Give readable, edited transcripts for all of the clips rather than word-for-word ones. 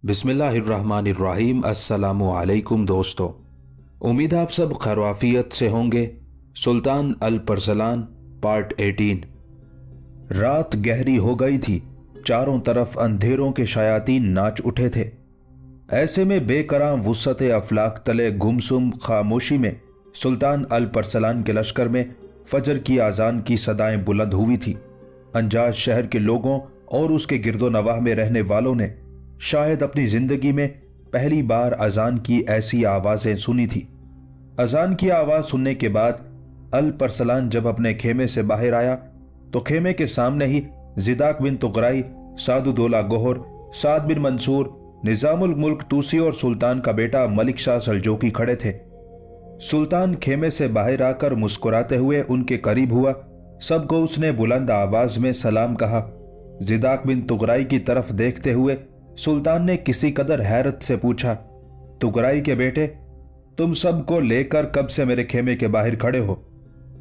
बिस्मिल्लाहिर्रहमानिर्रहीम। अस्सलामु अलैकुम दोस्तों, उम्मीद आप सब खैरियत से होंगे। सुल्तान अल परसलान पार्ट 18। रात गहरी हो गई थी, चारों तरफ अंधेरों के शयातीन नाच उठे थे। ऐसे में बेकरां वुसअत अफलाक तले गुमसुम खामोशी में सुल्तान अल परसलान के लश्कर में फजर की आज़ान की सदाएं बुलंद हुई थी। अंजाज शहर के लोगों और उसके गिरदो नवाह में रहने वालों ने शायद अपनी जिंदगी में पहली बार अजान की ऐसी आवाजें सुनी थी। अजान की आवाज सुनने के बाद अल परसलान जब अपने खेमे से बाहर आया तो खेमे के सामने ही जिदाक बिन तुगराई, सादुदौला गोहर, साद बिन मंसूर, निजामुल मुल्क तूसी और सुल्तान का बेटा मलिक शाह सल्जोकी खड़े थे। सुल्तान खेमे से बाहर आकर मुस्कुराते हुए उनके करीब हुआ। सबको उसने बुलंद आवाज में सलाम कहा। जिदाक बिन तुगराई की तरफ देखते हुए सुल्तान ने किसी कदर हैरत से पूछा, तुगराई के बेटे, तुम सबको लेकर कब से मेरे खेमे के बाहर खड़े हो?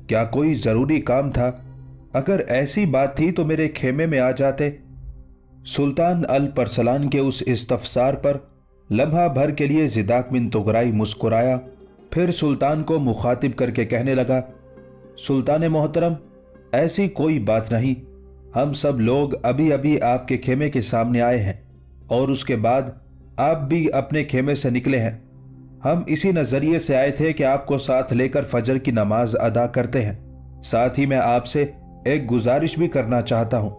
क्या कोई जरूरी काम था? अगर ऐसी बात थी तो मेरे खेमे में आ जाते। सुल्तान अल परसलान के उस इस्तफसार पर लम्हा भर के लिए जिदाक बिन तुगराई मुस्कुराया, फिर सुल्तान को मुखातिब करके कहने लगा, सुल्तान मोहतरम, ऐसी कोई बात नहीं। हम सब लोग अभी अभी आपके खेमे के सामने आए हैं और उसके बाद आप भी अपने खेमे से निकले हैं। हम इसी नजरिए से आए थे कि आपको साथ लेकर फजर की नमाज अदा करते हैं। साथ ही मैं आपसे एक गुजारिश भी करना चाहता हूं।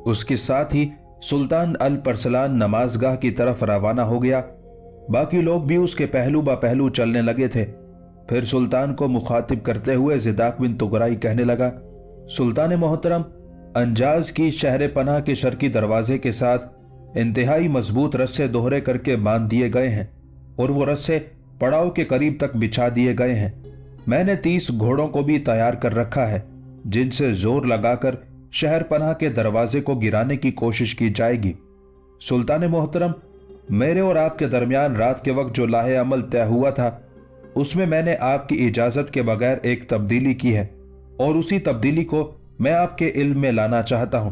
उसके साथ ही सुल्तान अल परसलान नमाजगाह की तरफ रवाना हो गया। बाकी लोग भी उसके पहलू बा पहलू चलने लगे थे। फिर सुल्तान को मुखातिब करते हुए जिदाक बिन तुगराई कहने लगा, सुल्तान मोहतरम, अंजाज की शहर पनाह के शर्की दरवाजे के साथ इंतहाई मजबूत रस्से दोहरे करके बांध दिए गए हैं और वो रस्से पड़ाव के करीब तक बिछा दिए गए हैं। मैंने 30 घोड़ों को भी तैयार कर रखा है जिनसे जोर लगाकर शहर पनाह के दरवाजे को गिराने की कोशिश की जाएगी। सुल्तान मोहतरम, मेरे और आपके दरमियान रात के वक्त जो लाहे अमल तय हुआ था उसमें मैंने आपकी इजाजत के बगैर एक तब्दीली की है और उसी तब्दीली को मैं आपके इल्म में लाना चाहता हूं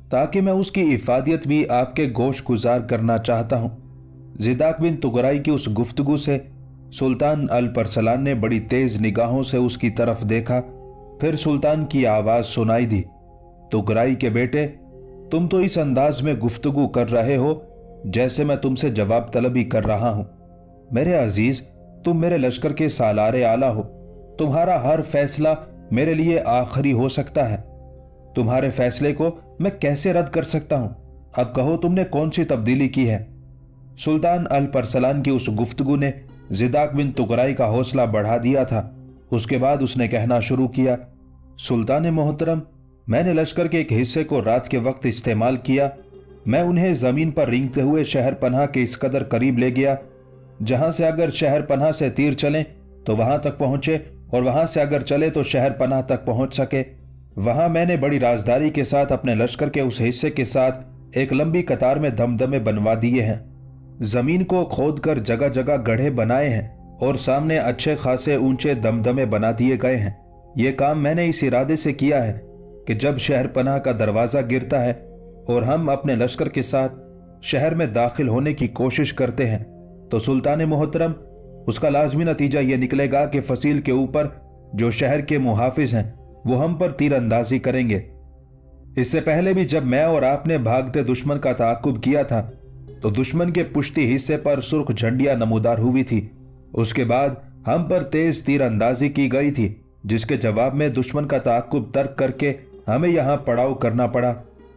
ताकि मैं उसकी इफादियत भी आपके गोश गुजार करना चाहता हूं। जिदाक बिन तुगराई की उस गुफ्तगू से सुल्तान अल परसलान ने बड़ी तेज निगाहों से उसकी तरफ देखा। फिर सुल्तान की आवाज सुनाई दी, तुगराई के बेटे, तुम तो इस अंदाज में गुफ्तगू कर रहे हो जैसे मैं तुमसे जवाब तलबी कर रहा हूं। मेरे अजीज, तुम मेरे लश्कर के सालारे आला हो। तुम्हारा हर फैसला मेरे लिए आखिरी हो सकता है। तुम्हारे फैसले को मैं कैसे रद्द कर सकता हूं? अब कहो, तुमने कौन सी तब्दीली की है? सुल्तान अल परसलान की उस गुफ्तगू ने जिदाक बिन तुगराई का हौसला बढ़ा दिया था। उसके बाद उसने कहना शुरू किया, सुल्तान मोहतरम, मैंने लश्कर के एक हिस्से को रात के वक्त इस्तेमाल किया। मैं उन्हें जमीन पर रेंगते हुए शहर पनाह के इस कदर करीब ले गया जहां से अगर शहर पनाह से तीर चले तो वहां तक पहुंचे और वहां से अगर चले तो शहर पनाह तक पहुंच सके। वहां मैंने बड़ी राजदारी के साथ अपने लश्कर के उस हिस्से के साथ एक लंबी कतार में दमदमे बनवा दिए हैं। जमीन को खोदकर जगह जगह गड्ढे बनाए हैं और सामने अच्छे खासे ऊंचे दमदमे बना दिए गए हैं। यह काम मैंने इस इरादे से किया है कि जब शहर पनाह का दरवाजा गिरता है और हम अपने लश्कर के साथ शहर में दाखिल होने की कोशिश करते हैं तो सुल्तान मोहतरम, उसका लाजमी नतीजा यह निकलेगा कि फसील के ऊपर जो शहर के मुहाफिज हैं वो हम पर तीरंदाजी करेंगे। इससे पहले भी जब मैं और आपने भागते दुश्मन का ताकुब किया था तो दुश्मन के पुश्ती हिस्से पर सुर्ख झंडियां नमूदार हुई थी। उसके बाद हम पर तेज तीरंदाजी की गई थी जिसके जवाब में दुश्मन का ताकुब तर्क करके हमें यहां पड़ाव करना पड़ा।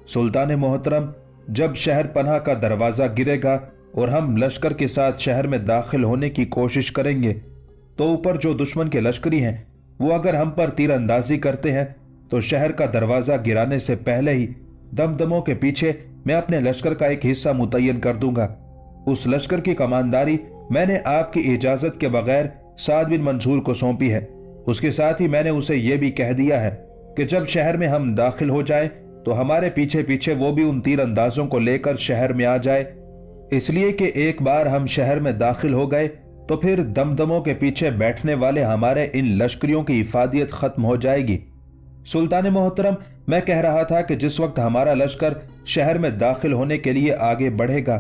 सुल्तान मोहतरम, जब शहर पनाह का दरवाजा गिरेगा और हम लश्कर के साथ शहर में दाखिल होने की कोशिश करेंगे तो ऊपर जो दुश्मन के लश्करी हैं वो अगर हम पर तीरंदाजी करते हैं तो शहर का दरवाजा गिराने से पहले ही दमदमों के पीछे मैं अपने लश्कर का एक हिस्सा मुतय्यन कर दूंगा। उस लश्कर की कमानदारी मैंने आपकी इजाजत के बगैर साद बिन मंसूर को सौंपी है। उसके साथ ही मैंने उसे यह भी कह दिया है कि जब शहर में हम दाखिल हो जाएं तो हमारे पीछे पीछे वो भी उन तीरंदाजों को लेकर शहर में आ जाए, इसलिए कि एक बार हम शहर में दाखिल हो गए तो फिर दमदमों के पीछे बैठने वाले हमारे इन लश्करियों की इफादियत खत्म हो जाएगी। सुल्तान मोहतरम, मैं कह रहा था कि जिस वक्त हमारा लश्कर शहर में दाखिल होने के लिए आगे बढ़ेगा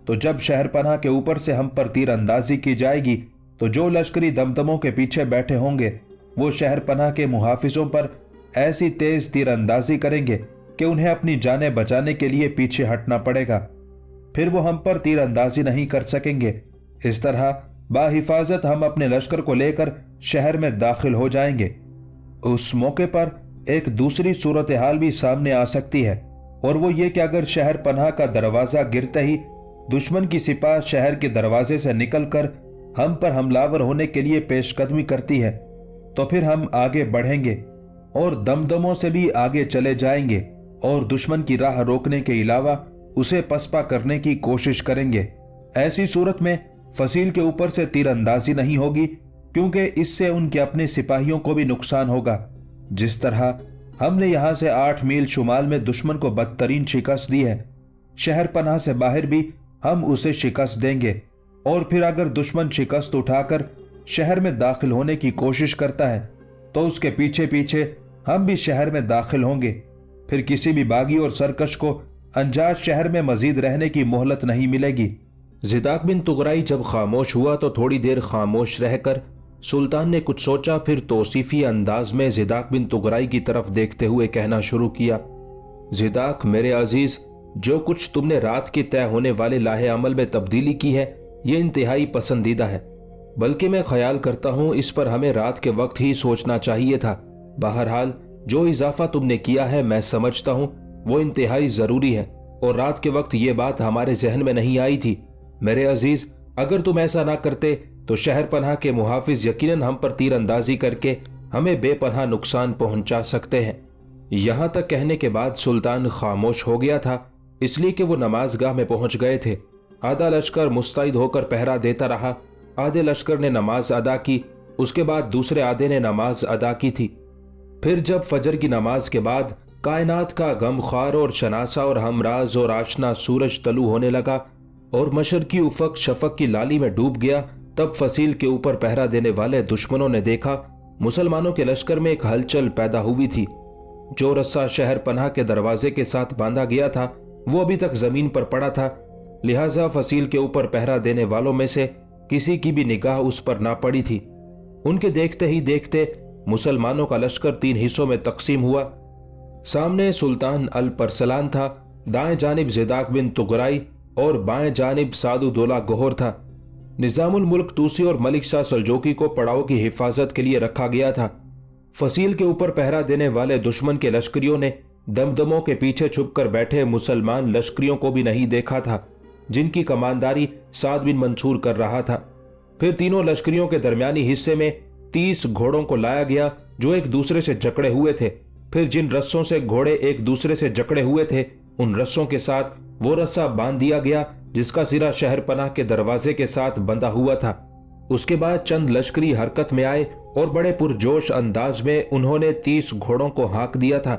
तो जब शहरपनाह के ऊपर से हम पर तीर अंदाजी की जाएगी तो जो लश्करी दमदमों के पीछे बैठे होंगे वो शहरपनाह के मुहाफिजों पर ऐसी तेज तीर अंदाजी करेंगे कि उन्हें अपनी जानें बचाने के लिए पीछे हटना पड़ेगा। फिर वो हम पर तीर अंदाजी नहीं कर सकेंगे। इस तरह बाहिफाजत हम अपने लश्कर को लेकर शहर में दाखिल हो जाएंगे। उस मौके पर एक दूसरी सूरत हाल भी सामने आ सकती है, और वो ये कि अगर शहर पनाह का दरवाजा गिरते ही दुश्मन की सिपाह शहर के दरवाजे से निकलकर हम पर हमलावर होने के लिए पेशकदमी करती है तो फिर हम आगे बढ़ेंगे और दमदमों से भी आगे चले जाएंगे और दुश्मन की राह रोकने के अलावा उसे पसपा करने की कोशिश करेंगे। ऐसी सूरत में फसील के ऊपर से तीरंदाजी नहीं होगी, क्योंकि इससे उनके अपने सिपाहियों को भी नुकसान होगा। जिस तरह हमने यहां से 8 मील शुमाल में दुश्मन को बदतरीन शिकस्त दी है, शहर पनाह से बाहर भी हम उसे शिकस्त देंगे। और फिर अगर दुश्मन शिकस्त उठाकर शहर में दाखिल होने की कोशिश करता है तो उसके पीछे पीछे हम भी शहर में दाखिल होंगे। फिर किसी भी बागी और सरकश को अंजाज शहर में मजीद रहने की मोहलत नहीं मिलेगी। ज़िदाक बिन तुगराई जब खामोश हुआ तो थोड़ी देर खामोश रहकर सुल्तान ने कुछ सोचा, फिर तौसीफी अंदाज में ज़िदाक बिन तुगराई की तरफ देखते हुए कहना शुरू किया। ज़िदाक मेरे अजीज, जो कुछ तुमने रात के तय होने वाले लाहे अमल में तब्दीली की है ये इंतहाई पसंदीदा है, बल्कि मैं ख्याल करता हूँ इस पर हमें रात के वक्त ही सोचना चाहिए था। बहरहाल जो इजाफा तुमने किया है मैं समझता हूँ वो इंतहाई ज़रूरी है, और रात के वक्त ये बात हमारे जहन में नहीं आई थी। मेरे अजीज, अगर तुम ऐसा ना करते तो शहर पनाह के मुहाफिज यकीनन हम पर तीर अंदाजी करके हमें बेपनाह नुकसान पहुंचा सकते हैं। यहां तक कहने के बाद सुल्तान खामोश हो गया था, इसलिए कि वो नमाजगाह में पहुंच गए थे। आधा लश्कर मुस्तैद होकर पहरा देता रहा। आधे लश्कर ने नमाज अदा की, उसके बाद दूसरे आधे ने नमाज अदा की थी। फिर जब फजर की नमाज के बाद कायनात का गमख्वार और शनासा और हमराज और आशना सूरज तलू होने लगा और मशरकी उफक शफक की लाली में डूब गया, तब फसील के ऊपर पहरा देने वाले दुश्मनों ने देखा मुसलमानों के लश्कर में एक हलचल पैदा हुई थी। जो रस्सा शहर पनाह के दरवाजे के साथ बांधा गया था वो अभी तक जमीन पर पड़ा था, लिहाजा फसील के ऊपर पहरा देने वालों में से किसी की भी निगाह उस पर ना पड़ी थी। उनके देखते ही देखते मुसलमानों का लश्कर 3 हिस्सों में तकसीम हुआ। सामने सुल्तान अल परसलान था, दाएं जानिब ज़िदाक बिन तुगराई और बाएं जानिब सादुद्दौला गोहर था। निज़ामुल मुल्क तूसी और मलिक शाह सल्जोकी को पड़ाव की हिफाजत के लिए रखा गया था। फसील के ऊपर पहरा देने वाले दुश्मन के लश्करियों ने दमदमों के पीछे छुपकर बैठे मुसलमान लश्करियों को भी नहीं देखा था, जिनकी कमानदारी साद बिन मंसूर कर रहा था। फिर तीनों लश्करियों के दरमियानी हिस्से में 30 घोड़ों को लाया गया जो एक दूसरे से जकड़े हुए थे। फिर जिन रस्सों से घोड़े एक दूसरे से जकड़े हुए थे उन रस्सों के साथ वो रस्सा बांध दिया गया जिसका सिरा शहर पनाह के दरवाजे के साथ बंधा हुआ था। उसके बाद चंद लश्करी हरकत में आए और बड़े पुरजोश अंदाज में उन्होंने 30 घोड़ों को हाँक दिया था।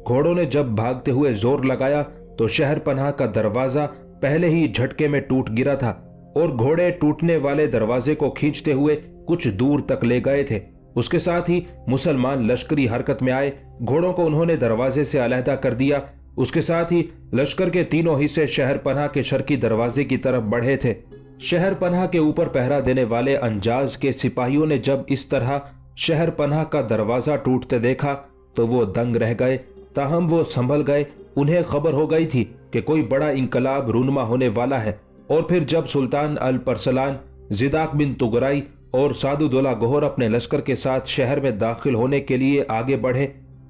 घोड़ों ने जब भागते हुए जोर लगाया तो शहर पनाह का दरवाजा पहले ही झटके में टूट गिरा था और घोड़े टूटने वाले दरवाजे को खींचते हुए कुछ दूर तक ले गए थे। उसके साथ ही मुसलमान लश्करी हरकत में आए, घोड़ों को उन्होंने दरवाजे से अलहदा कर दिया। उसके साथ ही लश्कर के तीनों हिस्से शहर पनाह के शर्की दरवाजे की तरफ बढ़े थे। शहर पनाह के ऊपर पहरा देने वाले अंजाज के सिपाहियों ने जब इस तरह शहर पनाह का दरवाजा टूटते देखा तो वो दंग रह गए, ताहम वो संभल गए। उन्हें खबर हो गई थी कि कोई बड़ा इंकलाब रूनमा होने वाला है। और फिर जब सुल्तान अल परसलान, ज़िदाक बिन तुगराई और सादुद्दौला गोहर अपने लश्कर के साथ शहर में दाखिल होने के लिए आगे बढ़े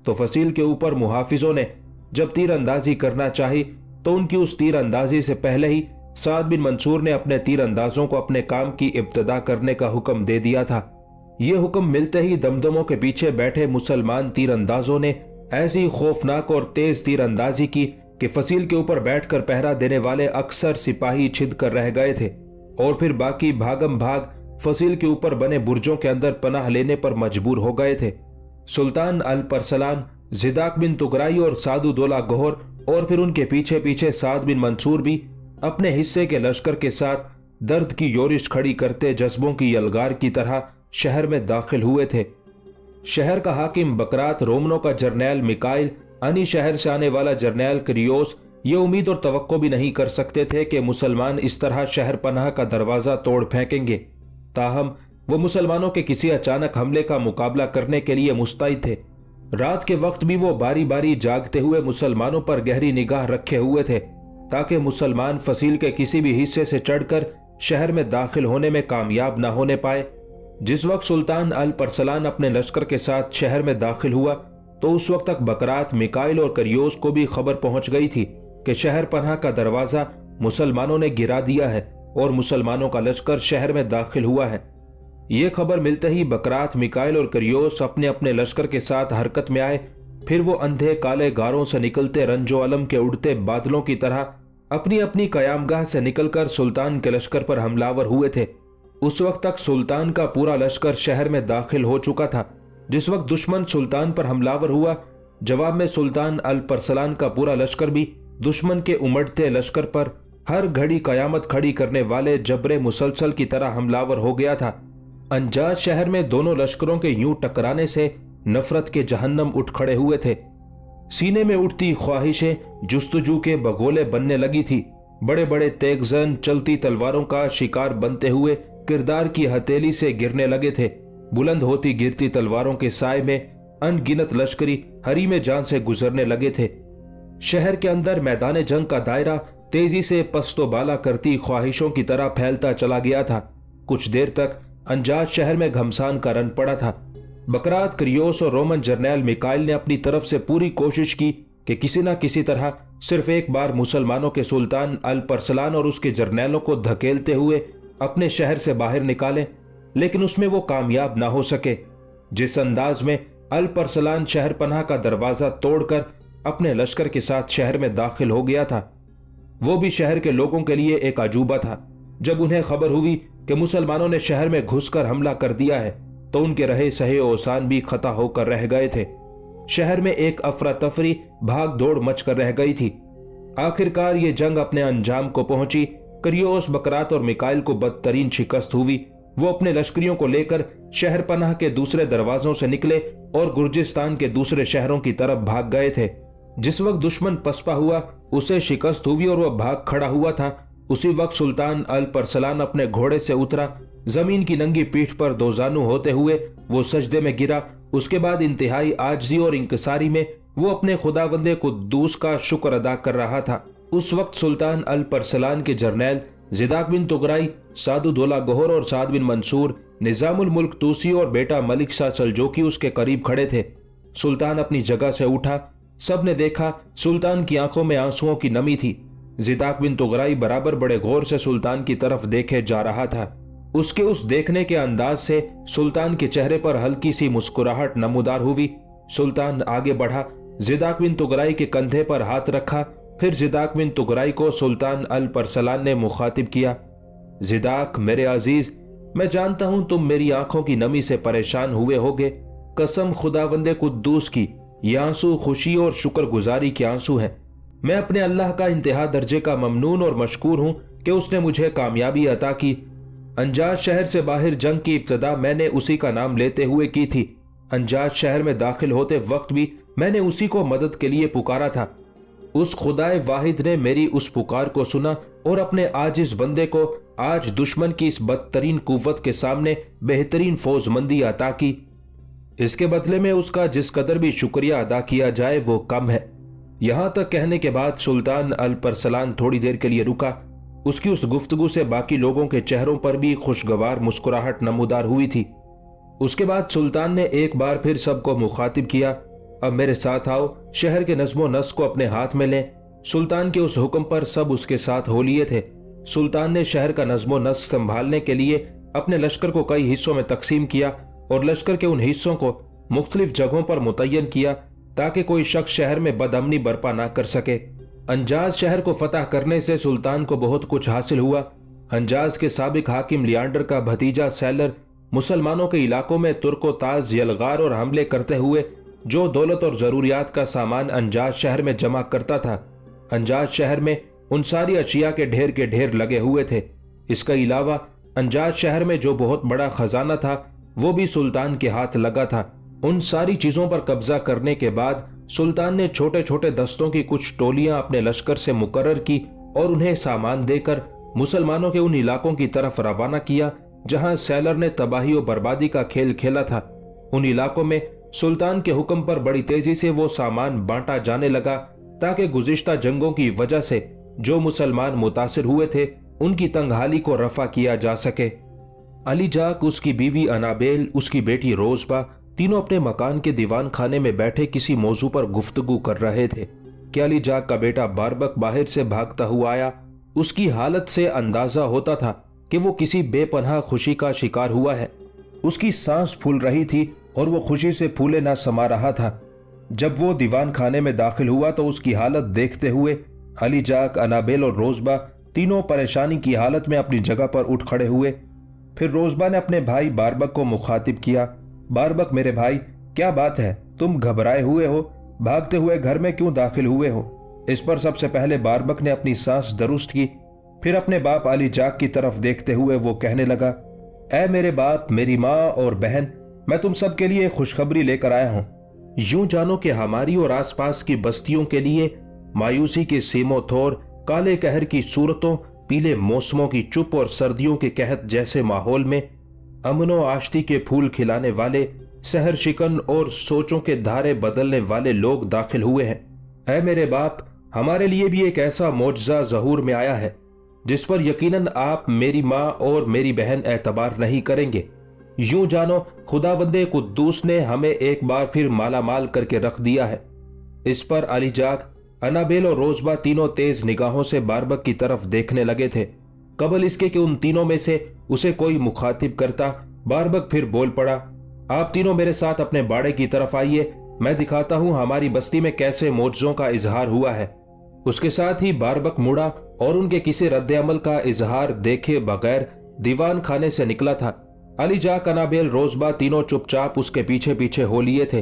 तो फसील के ऊपर मुहाफिजों ने जब तीर अंदाजी करना चाही तो उनकी उस तीर अंदाजी से पहले ही साद बिन मंसूर ने अपने तीर अंदाजों को अपने काम की इब्तदा करने का हुक्म दे दिया था। ये हुक्म मिलते ही दमदमों के पीछे बैठे मुसलमान तीर अंदाजों ने ऐसी खौफनाक और तेज तीर अंदाजी की कि फसील के ऊपर बैठकर पहरा देने वाले अक्सर सिपाही छिद कर रह गए थे और फिर बाकी भागम भाग फसील के ऊपर बने बुर्जों के अंदर पनाह लेने पर मजबूर हो गए थे। सुल्तान अल परसलान, ज़िदाक बिन तुगराई और सादुद्दौला गोहर और फिर उनके पीछे पीछे साद बिन मंसूर भी अपने हिस्से के लश्कर के साथ दर्द की योरिश खड़ी करते जज्बों की यलगार की तरह शहर में दाखिल हुए थे। शहर का हाकिम बकरात, रोमनों का जर्नैल मिकाइल, अनी शहर से आने वाला जर्नैल क्रियोस, ये उम्मीद और तवक्को भी नहीं कर सकते थे कि मुसलमान इस तरह शहर पनाह का दरवाजा तोड़ फेंकेंगे। ताहम वो मुसलमानों के किसी अचानक हमले का मुकाबला करने के लिए मुस्तैद थे। रात के वक्त भी वो बारी बारी जागते हुए मुसलमानों पर गहरी निगाह रखे हुए थे ताकि मुसलमान फसील के किसी भी हिस्से से चढ़कर शहर में दाखिल होने में कामयाब न होने पाए। जिस वक्त सुल्तान अल परसलान अपने लश्कर के साथ शहर में दाखिल हुआ तो उस वक्त तक बकरात, मिकाइल और करियोस को भी खबर पहुंच गई थी कि शहर पनाह का दरवाजा मुसलमानों ने गिरा दिया है और मुसलमानों का लश्कर शहर में दाखिल हुआ है। ये खबर मिलते ही बकरात, मिकाइल और करियोस अपने अपने लश्कर के साथ हरकत में आए। फिर वो अंधे काले गारों से निकलते रंजो अलम के उड़ते बादलों की तरह अपनी अपनी कयामगाह से निकलकर सुल्तान के लश्कर पर हमलावर हुए थे। उस वक्त तक सुल्तान का पूरा लश्कर शहर में दाखिल हो चुका था। जिस वक्त दुश्मन सुल्तान पर हमलावर हुआ, जवाब में सुल्तान अल परसलान का पूरा लश्कर भी दुश्मन के उमड़ते लश्कर पर हर घड़ी कयामत खड़ी करने वाले जबरे मुसलसल की तरह हमलावर हो गया था। अंजाज शहर में दोनों लश्करों के यूं टकराने से नफरत के जहन्नम उठ खड़े हुए थे। सीने में उठती ख्वाहिशें जुस्तजू के बगोले बनने लगी थी। बड़े बड़े तेगजन चलती तलवारों का शिकार बनते हुए किरदार की हथेली से गिरने लगे थे। बुलंद होती गिरती तलवारों के साए में अनगिनत लश्करी हरी में जान से गुजरने लगे थे। शहर के अंदर मैदान जंग का दायरा तेजी से पस्तो बाला करती ख्वाहिशों की तरह फैलता चला गया था। कुछ देर तक अंजाज शहर में घमसान का रन पड़ा था। बकरात, करियोस और रोमन जर्नैल मिकाइल ने अपनी तरफ से पूरी कोशिश की कि किसी न किसी तरह सिर्फ एक बार मुसलमानों के सुल्तान अल परसलान और उसके जर्नैलों को धकेलते हुए अपने शहर से बाहर निकालें, लेकिन उसमें वो कामयाब ना हो सके। जिस अंदाज में अल परसलान शहर पनाह का दरवाजा तोड़कर अपने लश्कर के साथ शहर में दाखिल हो गया था, वो भी शहर के लोगों के लिए एक अजूबा था। जब उन्हें खबर हुई कि मुसलमानों ने शहर में घुसकर हमला कर दिया है तो उनके रहे सहे ओसान भी खता होकर रह गए थे। शहर में एक अफरा तफरी भाग दौड़ मच कर रह गई थी। आखिरकार ये जंग अपने अंजाम को पहुंची। करियोस, बकरात और मिकाइल को बदतरीन शिकस्त हुई। वो अपने लश्करियों को लेकर शहर पनाह के दूसरे दरवाजों से निकले और गुर्जिस्तान के दूसरे शहरों की तरफ भाग गए थे। जिस वक्त दुश्मन पसपा हुआ, उसे शिकस्त हुई और वह भाग खड़ा हुआ था, उसी वक्त सुल्तान अल परसलान अपने घोड़े से उतरा। जमीन की नंगी पीठ पर दोजानू होते हुए वो सजदे में गिरा। उसके बाद इंतहाई आजजी और इंकसारी में वो अपने खुदावंदे कुद्दूस का शुक्र अदा कर रहा था। उस वक्त सुल्तान अल परसलान के जर्नैल जिदाक बिन तुगराई, सादुदौला गोहर और साद बिन मंसूर, निजामुल मुल्क तूसी और बेटा मलिक शाह सल्जोकी उसके करीब खड़े थे। सुल्तान अपनी जगह से उठा। सब ने देखा सुल्तान की आंखों में आंसुओं की नमी थी। जिदाक बिन तुगराई बराबर बड़े गौर से सुल्तान की तरफ देखे जा रहा था। उसके उस देखने के अंदाज से सुल्तान के चेहरे पर हल्की सी मुस्कुराहट नमूदार हुई। सुल्तान आगे बढ़ा, जिदाक बिन तुगराई के कंधे पर हाथ रखा। फिर जिदाक बिन तुगराई को सुल्तान अल परसलान ने मुखातिब किया। जिदाक, मेरे अजीज, मैं जानता हूं तुम मेरी आंखों की नमी से परेशान हुए होगे। कसम खुदावंदे कुद्दूस की, ये आंसू खुशी और शुक्रगुजारी के आंसू हैं। मैं अपने अल्लाह का इंतहा दर्जे का ममनून और मशकूर हूं कि उसने मुझे कामयाबी अता की। अंजाज शहर से बाहर जंग की इब्तदा मैंने उसी का नाम लेते हुए की थी। अंजाज शहर में दाखिल होते वक्त भी मैंने उसी को मदद के लिए पुकारा था। उस खुदाए वाहिद ने मेरी उस पुकार को सुना और अपने आजिज बंदे को आज दुश्मन की इस बदतरीन कुव्वत के सामने बेहतरीन फौजमंदी अता की। इसके बदले में उसका जिस कदर भी शुक्रिया अदा किया जाए वो कम है। यहां तक कहने के बाद सुल्तान अल परसलान थोड़ी देर के लिए रुका। उसकी उस गुफ्तगू से बाकी लोगों के चेहरों पर भी खुशगवार मुस्कुराहट नमूदार हुई थी। उसके बाद सुल्तान ने एक बार फिर सबको मुखातिब किया, अब मेरे साथ आओ, शहर के नज़्मो नस्क को अपने हाथ में लें। सुल्तान के उस हुक्म पर सब उसके साथ हो लिए थे। सुल्तान ने शहर का नज़्मो नस्क संभालने के लिए अपने लश्कर को कई हिस्सों में तकसीम किया और लश्कर के उन हिस्सों को मुख्तलिफ जगहों पर मुतय्यन किया ताकि कोई शख्स शहर में बदअमनी बर्पा ना कर सके। अंजाज शहर को फतह करने से सुल्तान को बहुत कुछ हासिल हुआ। अंजाज के साबिक हाकिम लियांडर का भतीजा सैलर मुसलमानों के इलाकों में तुर्को ताज यलगार और हमले करते हुए जो दौलत और जरूरियात का सामान अंजाज शहर में जमा करता था, अंजाज शहर में उन सारी अशिया के ढेर लगे हुए थे। इसके अलावा अंजाज शहर में जो बहुत बड़ा खजाना था वो भी सुल्तान के हाथ लगा था। उन सारी चीजों पर कब्जा करने के बाद सुल्तान ने छोटे छोटे दस्तों की कुछ टोलियां अपने लश्कर से मुकर्रर की और उन्हें सामान देकर मुसलमानों के उन इलाकों की तरफ रवाना किया जहां सैलर ने तबाही और बर्बादी का खेल खेला था। उन इलाकों में सुल्तान के हुक्म पर बड़ी तेजी से वो सामान बांटा जाने लगा ताकि गुज़िश्ता जंगों की वजह से जो मुसलमान मुतासिर हुए थे उनकी तंगहाली को रफा किया जा सके। अली जाक, उसकी बीवी अनाबेल, उसकी बेटी रोजबा तीनों अपने मकान के दीवान खाने में बैठे किसी मौजू पर गुफ्तगू कर रहे थे कि अली जाक का बेटा बारबक बाहर से भागता हुआ आया। उसकी हालत से अंदाजा होता था कि वो किसी बेपनाह खुशी का शिकार हुआ है। उसकी सांस फूल रही थी और वो खुशी से फूले ना समा रहा था। जब वो दीवान खाने में दाखिल हुआ तो उसकी हालत देखते हुए अली जाक, अनाबेल और रोजबा तीनों परेशानी की हालत में अपनी जगह पर उठ खड़े हुए। फिर रोजबा ने अपने भाई बारबक को मुखातिब किया। बारबक, मेरे भाई, क्या बात है? तुम घबराए हुए हो? भागते हुए घर में क्यों दाखिल हुए हो? इस पर सबसे पहले बारबक ने अपनी सांस दुरुस्त की। फिर अपने बाप अली जाक की तरफ देखते हुए वो कहने लगा, ऐ मेरे बाप, मेरी माँ और बहन, मैं तुम सब के लिए खुशखबरी लेकर आया हूं। यूं जानो कि हमारी और आसपास की बस्तियों के लिए मायूसी के सीमो थोर, काले कहर की सूरतों, पीले मौसमों की चुप और सर्दियों के कहत जैसे माहौल में अमनो आश्ती के फूल खिलाने वाले, सहर शिकन और सोचों के धारे बदलने वाले लोग दाखिल हुए हैं। ऐ मेरे बाप, हमारे लिए भी एक ऐसा मौजज़ा ज़हूर में आया है जिस पर यकीनन आप, मेरी माँ और मेरी बहन एतबार नहीं करेंगे। यूं जानो खुदावंदे कुद्दूस ने हमें एक बार फिर माला माल करके रख दिया है। इस पर अली जाक, अनाबेल और रोजबा तीनों तेज निगाहों से बारबक की तरफ देखने लगे थे। कबल इसके कि उन तीनों में से उसे कोई मुखातिब करता, बारबक फिर बोल पड़ा, आप तीनों मेरे साथ अपने बाड़े की तरफ आइए, मैं दिखाता हूं हमारी बस्ती में कैसे मोजों का इजहार हुआ है। उसके साथ ही बारबक मुड़ा और उनके किसी रद्द-ए-अमल का इजहार देखे बगैर दीवान खाने से निकला था। अली जाक, अनाबेल, रोजबा तीनों चुपचाप उसके पीछे पीछे हो लिए थे।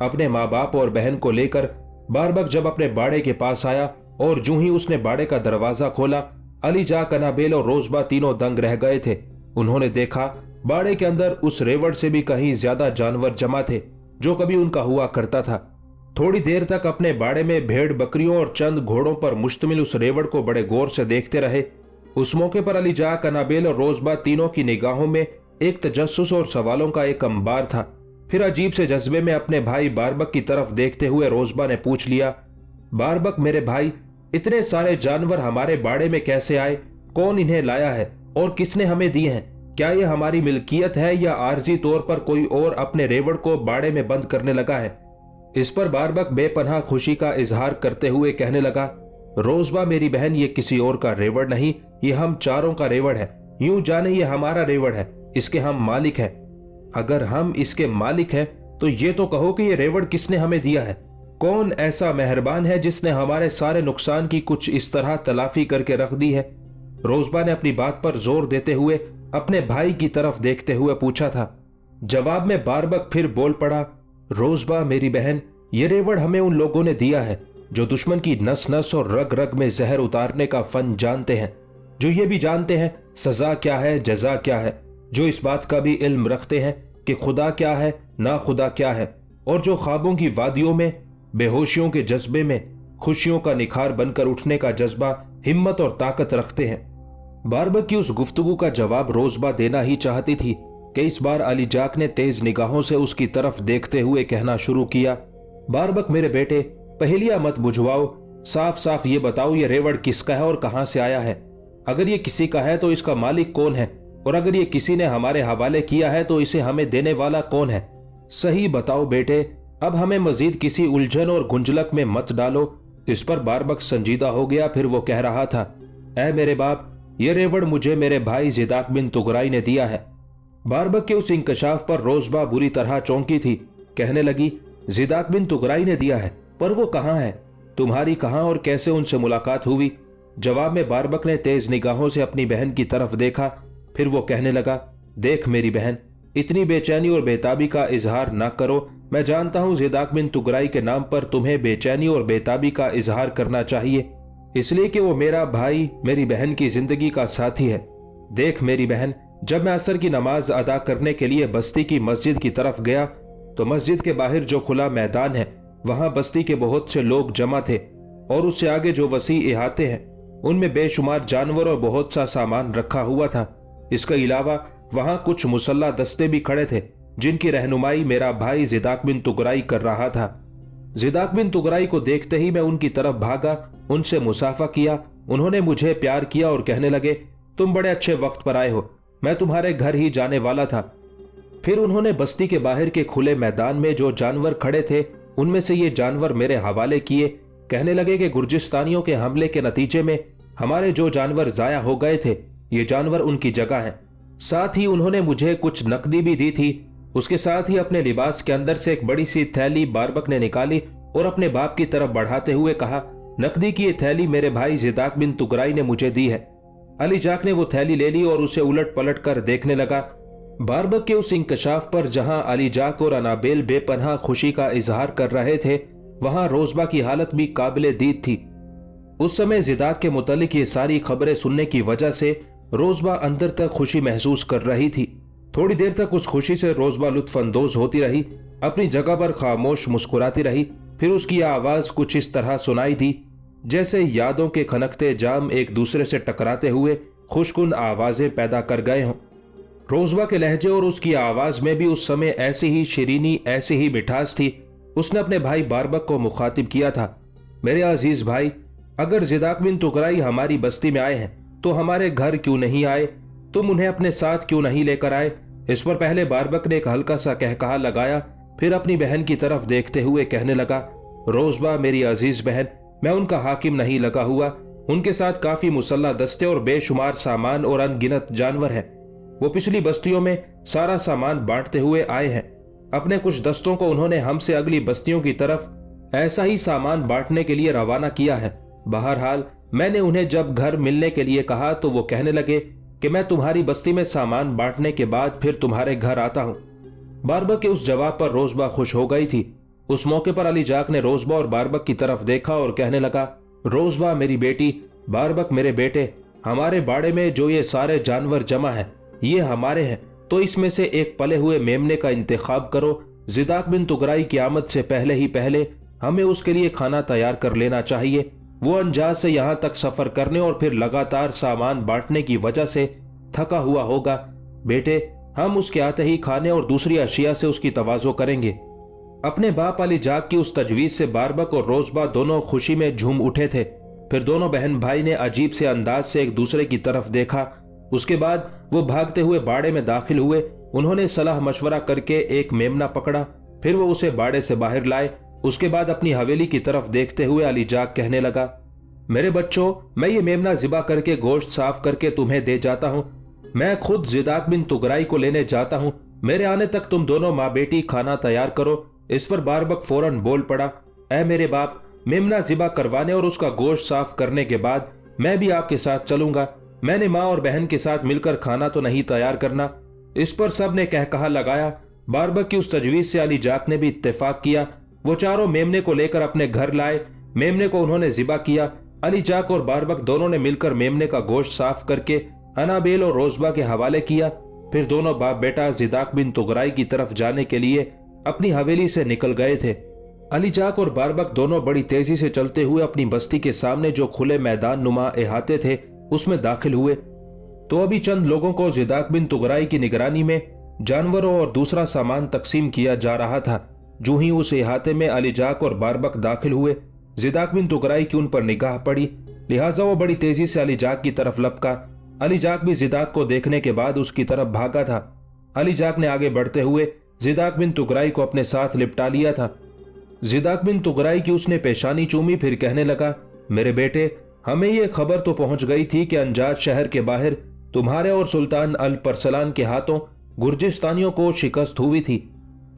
अपने माँ बाप और बहन को लेकर बारबक जब अपने बाड़े के पास आया और जूं ही उसने बाड़े का दरवाजा खोला, अली जाक, अनाबेल और रोजबा तीनों दंग रह गए थे। उन्होंने देखा बाड़े के अंदर उस रेवड़ से भी कहीं ज्यादा जानवर जमा थे जो कभी उनका हुआ करता था। थोड़ी देर तक अपने बाड़े में भेड़ बकरियों और चंद घोड़ों पर मुश्तमिल उस रेवड़ को बड़े गौर से देखते रहे। उस मौके पर अली जाक, अनाबेल और रोजबा तीनों की निगाहों में एक तजस्सुस और सवालों का एक अंबार था। फिर अजीब से जज्बे में अपने भाई बारबक की तरफ देखते हुए रोजबा ने पूछ लिया, बारबक मेरे भाई, इतने सारे जानवर हमारे बाड़े में कैसे आए? कौन इन्हें लाया है और किसने हमें दिए हैं? क्या ये हमारी मिल्कियत है या आर्जी तौर पर कोई और अपने रेवड़ को बाड़े में बंद करने लगा है? इस पर बारबक बेपनाह खुशी का इजहार करते हुए कहने लगा, रोजबा मेरी बहन, ये किसी और का रेवड़ नहीं, ये हम चारों का रेवड़ है। यूं जाने ये हमारा रेवड़ है, इसके हम मालिक हैं। अगर हम इसके मालिक हैं तो ये तो कहो कि ये रेवड़ किसने हमें दिया है? कौन ऐसा मेहरबान है जिसने हमारे सारे नुकसान की कुछ इस तरह तलाफी करके रख दी है? रोजबा ने अपनी बात पर जोर देते हुए अपने भाई की तरफ देखते हुए पूछा था। जवाब में बारबक फिर बोल पड़ा, रोजबा मेरी बहन, ये रेवड़ हमें उन लोगों ने दिया है जो दुश्मन की नस नस और रग रग में जहर उतारने का फन जानते हैं, जो ये भी जानते हैं सजा क्या है, जजा क्या है, जो इस बात का भी इल्म रखते हैं कि खुदा क्या है, ना खुदा क्या है, और जो ख्वाबों की वादियों में, बेहोशियों के जज्बे में खुशियों का निखार बनकर उठने का जज्बा, हिम्मत और ताकत रखते हैं। बारबक की उस गुफ्तगू का जवाब रोजबा देना ही चाहती थी कि इस बार अली जाक ने तेज निगाहों से उसकी तरफ देखते हुए कहना शुरू किया, बारबक मेरे बेटे, पहेलियां मत बुझवाओ, साफ साफ ये बताओ ये रेवड़ किसका है और कहां से आया है? अगर ये किसी का है तो इसका मालिक कौन है, और अगर ये किसी ने हमारे हवाले किया है तो इसे हमें देने वाला कौन है? सही बताओ बेटे, अब हमें मजीद किसी उलझन और गुंजलक में मत डालो। इस पर बारबक संजीदा हो गया। फिर वो कह रहा था, ऐ मेरे बाप, ये रेवड़ मुझे मेरे भाई ज़िदाक बिन तुगराई ने दिया है। बारबक के उस इंकशाफ पर रोजबा बुरी तरह चौंकी थी। कहने लगी, ज़िदाक बिन तुगराई ने दिया है, पर वो कहाँ है? तुम्हारी कहाँ और कैसे उनसे मुलाकात हुई? जवाब में बारबक ने तेज निगाहों से अपनी बहन की तरफ देखा। फिर वो कहने लगा, देख मेरी बहन, इतनी बेचैनी और बेताबी का इजहार ना करो। मैं जानता हूं ज़िदाक बिन तुगराई के नाम पर तुम्हें बेचैनी और बेताबी का इजहार करना चाहिए, इसलिए कि वो मेरा भाई, मेरी बहन की जिंदगी का साथी है। देख मेरी बहन, जब मैं असर की नमाज अदा करने के लिए बस्ती की मस्जिद की तरफ गया तो मस्जिद के बाहर जो खुला मैदान है वहां बस्ती के बहुत से लोग जमा थे और उससे आगे जो वसी इहाते हैं उनमें बेशुमार जानवर और बहुत सा सामान रखा हुआ था। इसके अलावा वहां कुछ मुसल्ला दस्ते भी खड़े थे जिनकी रहनुमाई मेरा भाई जिदाक बिन तुगराई कर रहा था। जिदाक बिन तुगराई को देखते ही मैं उनकी तरफ भागा, उनसे मुसाफा किया। उन्होंने मुझे प्यार किया और कहने लगे, तुम बड़े अच्छे वक्त पर आए हो, मैं तुम्हारे घर ही जाने वाला था। फिर उन्होंने बस्ती के बाहर के खुले मैदान में जो जानवर खड़े थे उनमें से ये जानवर मेरे हवाले किए। कहने लगे कि गुर्जिस्तानियों के हमले के नतीजे में हमारे जो जानवर जाया हो गए थे ये जानवर उनकी जगह हैं। साथ ही उन्होंने मुझे कुछ नकदी भी दी थी। उसके साथ ही अपने लिबास के अंदर से एक बड़ी सी थैली बारबक ने निकाली और अपने बाप की तरफ बढ़ाते हुए कहा, नकदी की ये थैली मेरे भाई जिदाक बिन तुगराई ने मुझे दी है। अली जाक ने वो थैली ले ली और उसे उलट पलट कर देखने लगा। बारबक के उस इंकशाफ पर जहां अली जाक और अनाबेल बेपनाह खुशी का इजहार कर रहे थे वहां रोजबा की हालत भी काबिले दीद थी। उस समय जिदाक के मुतालिक ये सारी खबरें सुनने की वजह से रोजबा अंदर तक खुशी महसूस कर रही थी। थोड़ी देर तक उस खुशी से रोजबा लुत्फ अंदोज होती रही, अपनी जगह पर खामोश मुस्कुराती रही। फिर उसकी आवाज कुछ इस तरह सुनाई दी जैसे यादों के खनकते जाम एक दूसरे से टकराते हुए खुशकुन आवाजें पैदा कर गए हों। रोजबा के लहजे और उसकी आवाज में भी उस समय ऐसी ही शिरीनी, ऐसी ही मिठास थी। उसने अपने भाई बारबक को मुखातिब किया था, मेरे अजीज भाई, अगर जिदाक बिन तुगराई हमारी बस्ती में आए हैं तो हमारे घर क्यों नहीं आए? तुम उन्हें अपने साथ क्यों नहीं लेकर आए? इस पर पहले बारबक ने एक हल्का सा कहकहा लगाया, फिर अपनी बहन की तरफ देखते हुए कहने लगा, रोजबा मेरी अजीज बहन, मैं उनका हाकिम नहीं लगा हुआ। उनके साथ काफी मुसल्ला दस्ते और बेशुमार सामान और अनगिनत जानवर हैं। वो पिछली बस्तियों में सारा सामान बांटते हुए आए हैं। अपने कुछ दस्तों को उन्होंने हमसे अगली बस्तियों की तरफ ऐसा ही सामान बांटने के लिए रवाना किया है। बहरहाल मैंने उन्हें जब घर मिलने के लिए कहा तो वो कहने लगे कि मैं तुम्हारी बस्ती में सामान बांटने के बाद फिर तुम्हारे घर आता हूं। बारबक के उस जवाब पर रोजबा खुश हो गई थी। उस मौके पर अली जाक ने रोजबा और बारबक की तरफ देखा और कहने लगा, रोजबा मेरी बेटी, बारबक मेरे बेटे, हमारे बाड़े में जो ये सारे जानवर जमा है ये हमारे हैं, तो इसमें से एक पले हुए मेमने का इंतखाब करो। जिदाक बिन तुगराई की आमद से पहले ही पहले हमें उसके लिए खाना तैयार कर लेना चाहिए। वो अंजाज से यहाँ तक सफर करने और फिर लगातार सामान बांटने की वजह से थका हुआ होगा। बेटे, हम उसके आते ही खाने और दूसरी अशिया से उसकी तवाज़ो करेंगे। अपने बाप अली जाक की उस तजवीज से बारबक और रोजबा दोनों खुशी में झूम उठे थे। फिर दोनों बहन भाई ने अजीब से अंदाज से एक दूसरे की तरफ देखा। उसके बाद वो भागते हुए बाड़े में दाखिल हुए। उन्होंने सलाह मशवरा करके एक मेमना पकड़ा, फिर वो उसे बाड़े से बाहर लाए। उसके बाद अपनी हवेली की तरफ देखते हुए अली जाक कहने लगा, मेरे बच्चों, मैं ये मेमना जिबा करके गोश्त साफ करके तुम्हें दे जाता हूँ। मैं खुद जिदाक बिन तुगराई को लेने जाता हूँ। मेरे आने तक तुम दोनों माँ बेटी खाना तैयार करो। इस पर बारबक फौरन बोल पड़ा, ऐ मेरे बाप, मेमना जिबा करवाने और उसका गोश्त साफ करने के बाद मैं भी आपके साथ चलूंगा। मैंने माँ और बहन के साथ मिलकर खाना तो नहीं तैयार करना। इस पर सब ने कहकहा लगाया। बारबक की उस तजवीज से अली जाक ने भी इत्तेफाक किया। वो चारों मेमने को लेकर अपने घर लाए। मेमने को उन्होंने जिबा किया। अली जाक और बारबक दोनों ने मिलकर मेमने का गोश्त साफ करके अनाबेल और रोजबा के हवाले किया। फिर दोनों बाप बेटा जिदाक बिन तुगराई की तरफ जाने के लिए अपनी हवेली से निकल गए थे। अली जाक और बारबक दोनों बड़ी तेजी से चलते हुए अपनी बस्ती के सामने जो खुले मैदान नुमा इहाते थे उसमें दाखिल हुए। तो अभी चंद लोगों को जिदाक बिन तुगराई की निगरानी में जानवरों और दूसरा सामान तकसीम किया जा रहा था। जो ही उस इहाते में अली जाक और बारबक दाखिल हुए, जिदाक बिन तुगराई की उन पर निगाह पड़ी, लिहाजा वो बड़ी तेजी से अली जाक की तरफ लपका। अली जाक भी जिदाक को देखने के बाद उसकी तरफ भागा था। अली जाक ने आगे बढ़ते हुए जिदाक बिन तुगराई को अपने साथ लिपटा लिया था। जिदाक बिन तुगराई की उसने पेशानी चूमी, फिर कहने लगा, मेरे बेटे, हमें ये खबर तो पहुंच गई थी कि अंजाज शहर के बाहर तुम्हारे और सुल्तान अल परसलान के हाथों गुर्जिस्तानियों को शिकस्त हुई थी,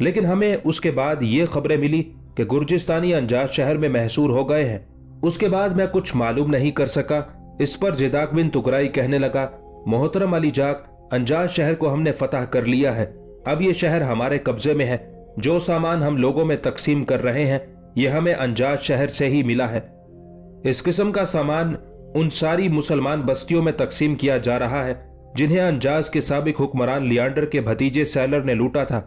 लेकिन हमें उसके बाद ये खबरें मिली कि गुर्जिस्तानी अंजाज शहर में महसूर हो गए हैं। उसके बाद मैं कुछ मालूम नहीं कर सका। इस पर जिदाक बिन तुगराई कहने लगा, मोहतरम अली जाक, अंजाज शहर को हमने फतह कर लिया है। अब ये शहर हमारे कब्जे में है। जो सामान हम लोगों में तकसीम कर रहे हैं ये हमें अंजाज शहर से ही मिला है। इस किस्म का सामान उन सारी मुसलमान बस्तियों में तकसीम किया जा रहा है जिन्हें अंजाज के साबिक हुक्मरान लियांडर के भतीजे सैलर ने लूटा था।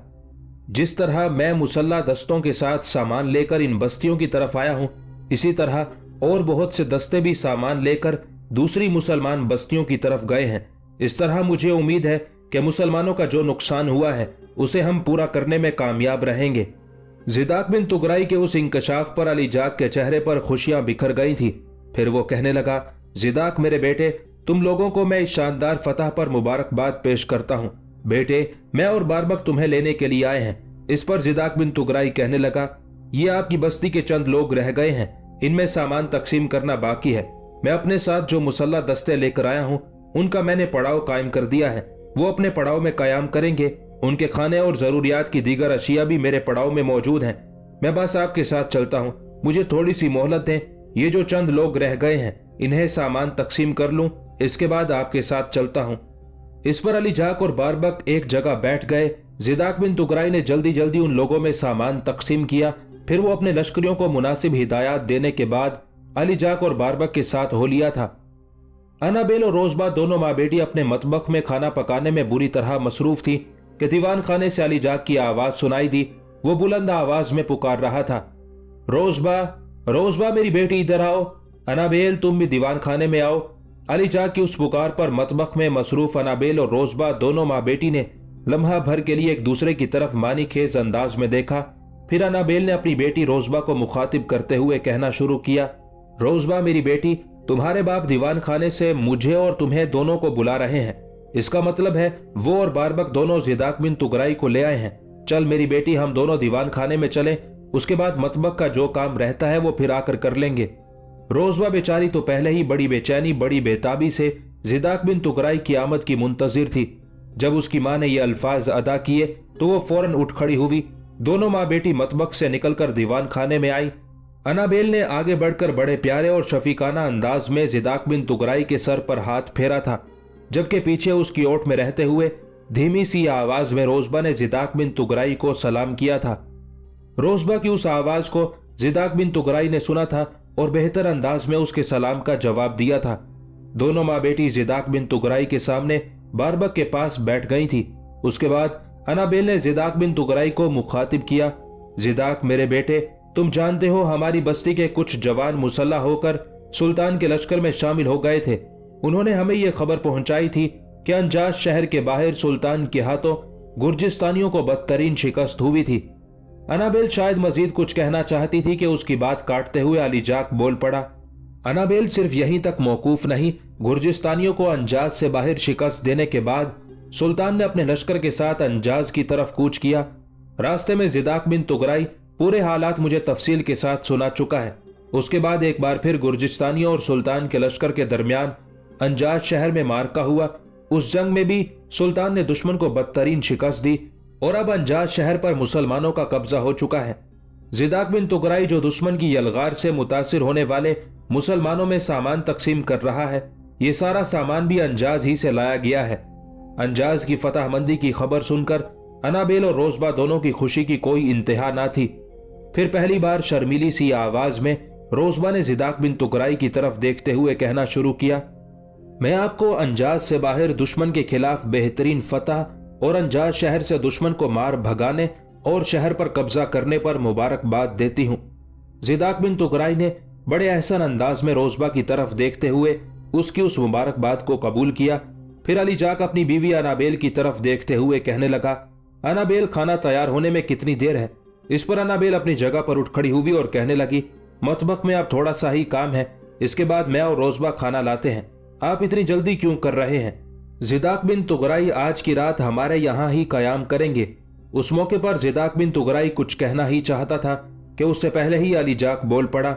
जिस तरह मैं मुसल्ला दस्तों के साथ सामान लेकर इन बस्तियों की तरफ आया हूं, इसी तरह और बहुत से दस्ते भी सामान लेकर दूसरी मुसलमान बस्तियों की तरफ गए हैं। इस तरह मुझे उम्मीद है कि मुसलमानों का जो नुकसान हुआ है उसे हम पूरा करने में कामयाब रहेंगे। ज़िदाक बिन तुगराई के उस इंकशाफ पर अली जाक के चेहरे पर खुशियां बिखर गई थी। फिर वो कहने लगा, ज़िदाक मेरे बेटे, तुम लोगों को मैं इस शानदार फतह पर मुबारकबाद पेश करता हूँ। बेटे, मैं और बारबक तुम्हें लेने के लिए आए हैं। इस पर ज़िदाक बिन तुगराई कहने लगा, ये आपकी बस्ती के चंद लोग रह गए हैं, इनमें सामान तकसीम करना बाकी है। मैं अपने साथ जो मुसल्ला दस्ते लेकर आया हूँ उनका मैंने पड़ाव कायम कर दिया है। वो अपने पड़ाव में कयाम करेंगे। उनके खाने और जरूरियात की दीगर अशिया भी मेरे पड़ाव में मौजूद हैं। मैं बस आपके साथ चलता हूँ, मुझे थोड़ी सी मोहलत दें। ये जो चंद लोग रह गए हैं इन्हें सामान तकसीम कर लूं, इसके बाद आपके साथ चलता हूँ। इस पर अली जाक और बारबक एक जगह बैठ गए। ज़िदाक बिन तुगराई ने जल्दी जल्दी उन लोगों में सामान तकसीम किया। फिर वो अपने लश्करियों को मुनासिब हिदायत देने के बाद अली जाक और बारबक के साथ हो लिया था। अनाबेल और रोजबा दोनों माँ बेटी अपने मतबख में खाना पकाने में बुरी तरह मसरूफ थी कि दीवान खाने से अली जाक की आवाज सुनाई दी। वो बुलंद आवाज में पुकार रहा था, रोजबा, रोजबा मेरी बेटी इधर आओ। अनाबेल तुम भी दीवान खाने में आओ। अली जाक की उस पुकार पर मतबख में मसरूफ अनाबेल और रोजबा दोनों माँ बेटी ने लम्हा भर के लिए एक दूसरे की तरफ मानी खेज अंदाज में देखा। फिर अनाबेल ने अपनी बेटी रोजबा को मुखातिब करते हुए कहना शुरू किया, रोजबा मेरी बेटी, तुम्हारे बाप दीवान खाने से मुझे और तुम्हें दोनों को बुला रहे हैं। इसका मतलब है वो और बारबक दोनों ज़िदाक बिन तुगराई को ले आए हैं। चल मेरी बेटी, हम दोनों दीवान खाने में चलें, उसके बाद मतबक का जो काम रहता है वो फिर आकर कर लेंगे। रोजबा बेचारी तो पहले ही बड़ी बेचैनी बड़ी बेताबी से ज़िदाक बिन तुगराई की आमद की मुंतजिर थी। जब उसकी माँ ने ये अल्फाज अदा किए तो वो फौरन उठ खड़ी हुई। दोनों माँ बेटी मतबक से निकलकर दीवान खाने में आई। अनाबेल ने आगे बढ़कर बड़े प्यारे और शफीकाना अंदाज में ज़िदाक बिन तुगराई के सर पर हाथ फेरा था, जबकि पीछे उसकी ओट में रहते हुए धीमी सी आवाज में रोजबा ने ज़िदाक बिन तुगराई को सलाम किया था। रोजबा की उस आवाज को ज़िदाक बिन तुगराई ने सुना था और बेहतर अंदाज में उसके सलाम का जवाब दिया था। दोनों माँ बेटी ज़िदाक बिन तुगराई के सामने बारबक के पास बैठ गई थी। उसके बाद अनाबेल ने ज़िदाक बिन तुगराई को मुखातिब किया, ज़िदाक मेरे बेटे, तुम जानते हो हमारी बस्ती के कुछ जवान मुसल्ला होकर सुल्तान के लश्कर में शामिल हो गए थे। उन्होंने हमें यह खबर पहुंचाई थी कि अंजाज शहर के बाहर सुल्तान के हाथों गुर्जिस्तानियों को बदतरीन शिकस्त हुई थी। अनाबेल शायद मजीद कुछ कहना चाहती थी कि उसकी बात काटते हुए अली जाक बोल पड़ा। अनाबेल सिर्फ यहीं तक मौकूफ नहीं, गुर्जिस्तानियों को अंजाज से बाहर शिकस्त देने के बाद सुल्तान ने अपने लश्कर के साथ अंजाज की तरफ कूच किया। रास्ते में ज़िदाक बिन तुगराई पूरे हालात मुझे तफसील के साथ सुना चुका है। उसके बाद एक बार फिर गुर्जिस्तानियों और सुल्तान के लश्कर के दरमियान अंजाज शहर में मार्का हुआ। उस जंग में भी सुल्तान ने दुश्मन को बदतरीन शिकस्त दी और अब अंजाज शहर पर मुसलमानों का कब्जा हो चुका है। ज़िदाक बिन तुगराई जो दुश्मन की यलगार से मुतासिर होने वाले मुसलमानों में सामान तकसीम कर रहा है, ये सारा सामान भी अंजाज ही से लाया गया है। अंजाज की फतहमंदी की खबर सुनकर अनाबेल और रोजबा दोनों की खुशी की कोई इंतहा ना थी। फिर पहली बार शर्मीली सी आवाज में रोजबा ने ज़िदाक बिन तुगराई की तरफ देखते हुए कहना शुरू किया, मैं आपको अंजाज से बाहर दुश्मन के खिलाफ बेहतरीन फतह और अंजाज शहर से दुश्मन को मार भगाने और शहर पर कब्जा करने पर मुबारकबाद देती हूँ। ज़िदाक बिन तुगराई ने बड़े एहसन अंदाज में रोजबा की तरफ देखते हुए उसकी उस मुबारकबाद को कबूल किया। फिर अली जाक अपनी बीवी अनाबेल की तरफ देखते हुए कहने लगा, अनाबेल खाना तैयार होने में कितनी देर है? इस पर अनाबेल अपनी जगह पर उठ खड़ी हुई और कहने लगी, मतबख में अब थोड़ा सा ही काम है, इसके बाद मैं और रोजबा खाना लाते हैं। आप इतनी जल्दी क्यों कर रहे हैं? ज़िदाक बिन तुगराई आज की रात हमारे यहाँ ही कयाम करेंगे। उस मौके पर ज़िदाक बिन तुगराई कुछ कहना ही चाहता था कि उससे पहले ही अली जाक बोल पड़ा,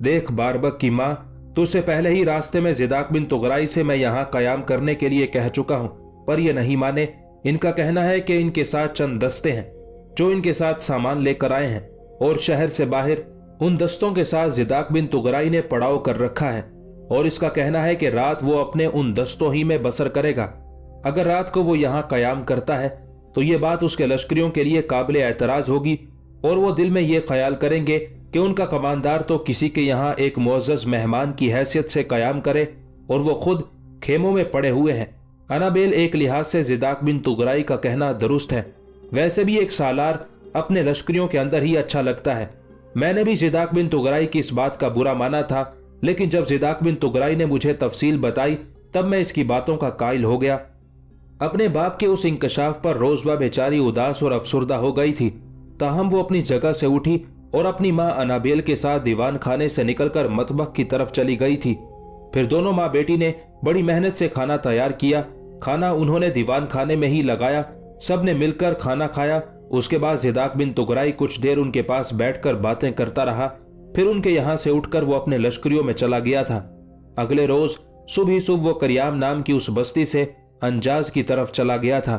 देख बारबक की माँ, तो उससे पहले ही रास्ते में ज़िदाक बिन तुगराई से मैं यहाँ कयाम करने के लिए कह चुका हूँ, पर ये नहीं माने। इनका कहना है कि इनके साथ चंद दस्ते हैं जो इनके साथ सामान लेकर आए हैं और शहर से बाहर उन दस्तों के साथ ज़िदाक बिन तुगराई ने पड़ाव कर रखा है और इसका कहना है कि रात वो अपने उन दस्तों ही में बसर करेगा। अगर रात को वो यहाँ कयाम करता है तो ये बात उसके लश्करियों के लिए काबिल एतराज होगी और वो दिल में ये ख्याल करेंगे कि उनका कमांदार तो किसी के यहाँ एक मुअज़्ज़ज़ मेहमान की हैसियत से कयाम करे और वो खुद खेमों में पड़े हुए हैं। अनाबेल एक लिहाज से ज़िदाक बिन तुगराई का कहना दुरुस्त है। वैसे भी एक सालार अपने लश्करियों के अंदर ही अच्छा लगता है। मैंने भी ज़िदाक बिन तुगराई की इस बात का बुरा माना था, लेकिन जब ज़िदाक बिन तुगराई ने मुझे तफसील बताई तब मैं इसकी बातों का कायल हो गया। अपने बाप के उस इंकशाफ पर रोज़बा बेचारी उदास और अफसुर्दा हो गई थी। ताहम वो अपनी जगह से उठी और अपनी माँ अनाबेल के साथ दीवान खाने से निकलकर मतबख की तरफ चली गई थी। फिर दोनों माँ बेटी ने बड़ी मेहनत से खाना तैयार किया। खाना उन्होंने दीवान खाने में ही लगाया। सब ने मिलकर खाना खाया। उसके बाद ज़िदाक बिन तुगराई कुछ देर उनके पास बैठकर बातें करता रहा। फिर उनके यहाँ से उठकर वो अपने लश्करियों में चला गया था। अगले रोज सुबह ही सुबह वो करियाम नाम की उस बस्ती से अंजाज की तरफ चला गया था।